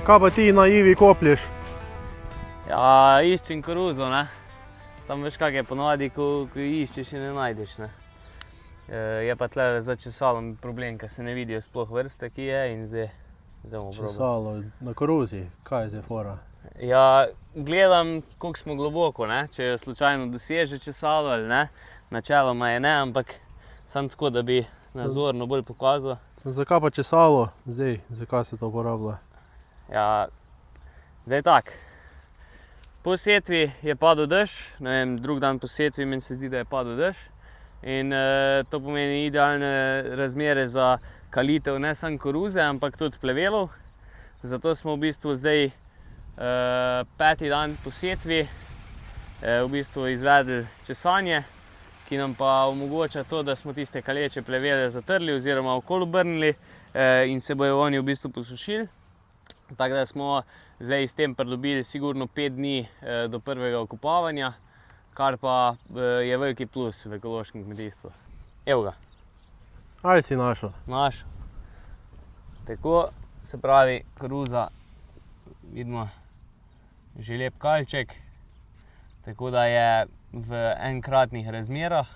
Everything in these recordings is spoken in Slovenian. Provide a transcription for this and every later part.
Kaj pa ti na Ivi koplješ? Ja, iščem koruzo, ne. Samo veš, kak je ponavadi, ko iščeš in ne najdeš, ne. Je pa tle za česalom problem, ker se ne vidijo sploh vrste, ki je in zdaj bomo probali. Česalo na koruzi, kaj je zdaj fora? Ja, gledam, koliko smo globoko, ne, če jo slučajno doseže česalo ali ne. Načeloma je ne, ampak samo tako, da bi nazorno bolj pokazal. Zakaj pa česalo zdaj? Zakaj se to uporablja? Ja, zdaj tak. Po setvi je padel dež, ne vem, drug dan po setvi meni se zdi, da je padel dež. In to pomeni idealne razmere za kalitev ne samo koruze, ampak tudi plevelov. Zato smo v bistvu zdaj 5. dan po setvi v bistvu izvedli česanje, ki nam pa omogoča to, da smo tiste kaleče plevele zatrli oziroma okoli obrnili in se bojo oni v bistvu posušili. Tako da smo zdaj s tem pridobili sigurno 5 dni do prvega okopavanja, kar pa je veliki plus v ekološkem kmetijstvu. Evo ga. Ali si našel? Našel. Tako, se pravi, koruza, vidimo, že lep kalček, tako da je v enkratnih razmerah,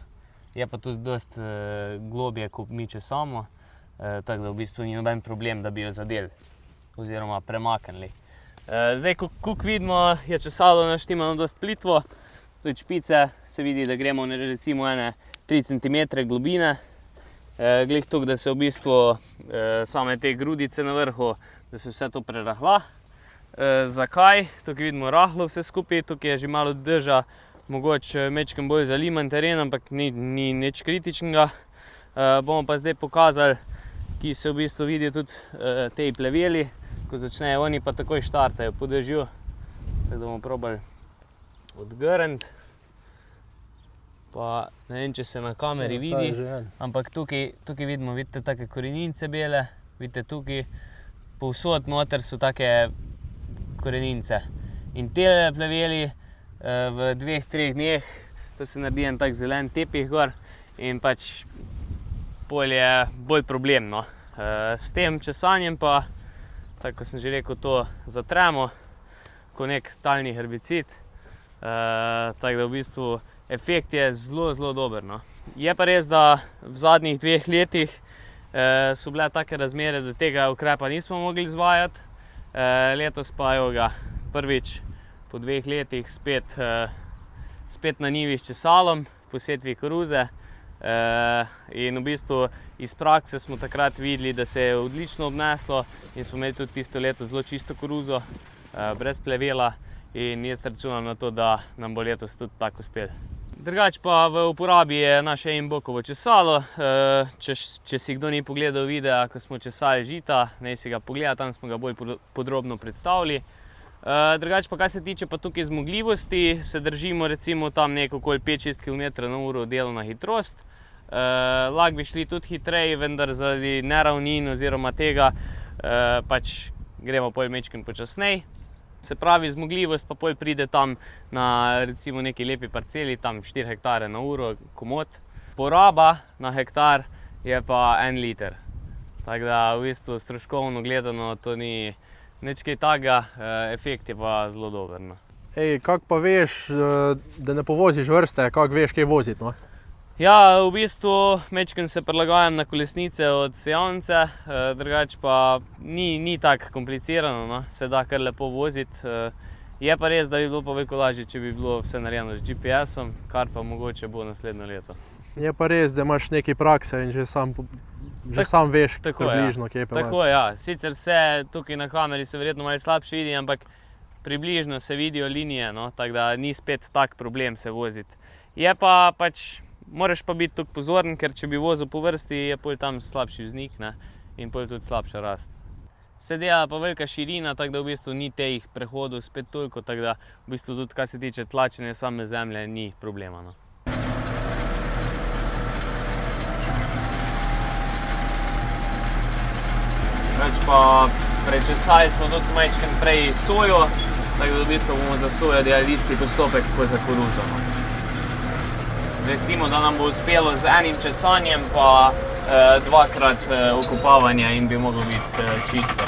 je pa tudi dosti globje, kot mi česamo, tako da v bistvu ni noben problem, da bi jo zadeli oziroma premaknili. Zdaj, kot vidimo, je česalo naštimano dosti plitvo, tudi špice se vidi, da gremo recimo 3 cm globine. Glih tukaj, da se v bistvu same te grudice na vrhu, da se vse to prerahla. Zakaj? Tukaj vidimo rahlo vse skupaj, tukaj je že malo deža, mogoče mečkem bolj zaliman teren, ampak ni nič kritičnega. Bomo pa zdaj pokazali, ki se v bistvu vidijo tudi tej pleveli, ko začnejo oni pa takoj štartajo po dežju. Tako da bomo probali odgrniti. Pa ne vem, če se na kameri vidi, ampak tukaj vidimo, vidite take korenince bele, vidite tukaj, povsod noter so take korenince. In te pleveli v 2-3 dneh, to se naredi en tak zelen tepih gor in pač pol je bolj problemno. S tem česanjem pa, tako kot sem že rekel, to zatremo kot nek talni herbicid. Tako da v bistvu efekt je zelo dober, no. Je pa res, da v zadnjih 2 letih so bile take razmere, da tega ukrepa nismo mogli izvajati. Letos pa evo ga prvič po 2 letih spet na njivi s česalom po setvi koruze. In v bistvu iz prakse smo takrat videli, da se je odlično obneslo in smo imeli tudi tisto leto zelo čisto koruzo, brez plevela. In jaz računam na to, da nam bo letos tudi tako uspel. Drugač pa v uporabi je naše Einbokovo česalo. Če si kdo ni pogledal videa, ko smo česali žita, naj si ga pogleda, tam smo ga bolj podrobno predstavili. Drugač pa, kar se tiče pa tukaj zmogljivosti, se držimo recimo tam okoli 5-6 km/h delovna hitrost. Lahko bi šli tudi hitreje, vendar zaradi neravnin oziroma tega pač gremo pol mečken počasneje. Se pravi, zmogljivost pa pol pride tam na recimo neki lepi parceli, tam 4 hektare na uro komot. Poraba na hektar je pa 1 liter. Tako da v bistvu stroškovno gledano to ni nič kaj takega, efekt je pa zelo dober, no. Kako pa veš, da ne povoziš vrste, kako veš, kaj voziti, no? Ja, v bistvu mečken se prilagajam na kolesnice od sejavnice, drugače pa ni tako komplicirano, no, se da kar lepo voziti. Je pa res, da bi bilo pa veliko lažje, če bi bilo vse narejeno z GPS-om, kar pa mogoče bo naslednje leto. Je pa res, da imaš nekaj prakse in že sam veš približno, kje peljati. Tako je, ja. Sicer se tukaj na kameri se verjetno malo slabše vidi, ampak približno se vidijo linije, no, tako da ni spet tak problem se voziti. Je pa pač, moraš pa biti tukaj pozoren, ker če bi vozil po vrsti, je pol tam slabši vznik, ne, in pol tudi slabša rast. Se dela pa velika širina, tako da v bistvu ni teh prehodov spet toliko, tako da v bistvu tudi, kar se tiče tlačenja same zemlje, ni problema, no. Drugač pa prečesali smo tudi majčken prej sojo, tako da v bistvu bomo za sojo delali isti postopek kot za koruzo. Recimo, da nam bo uspelo z enim česanjem pa 2-krat okopavanja in bi moglo biti čisto.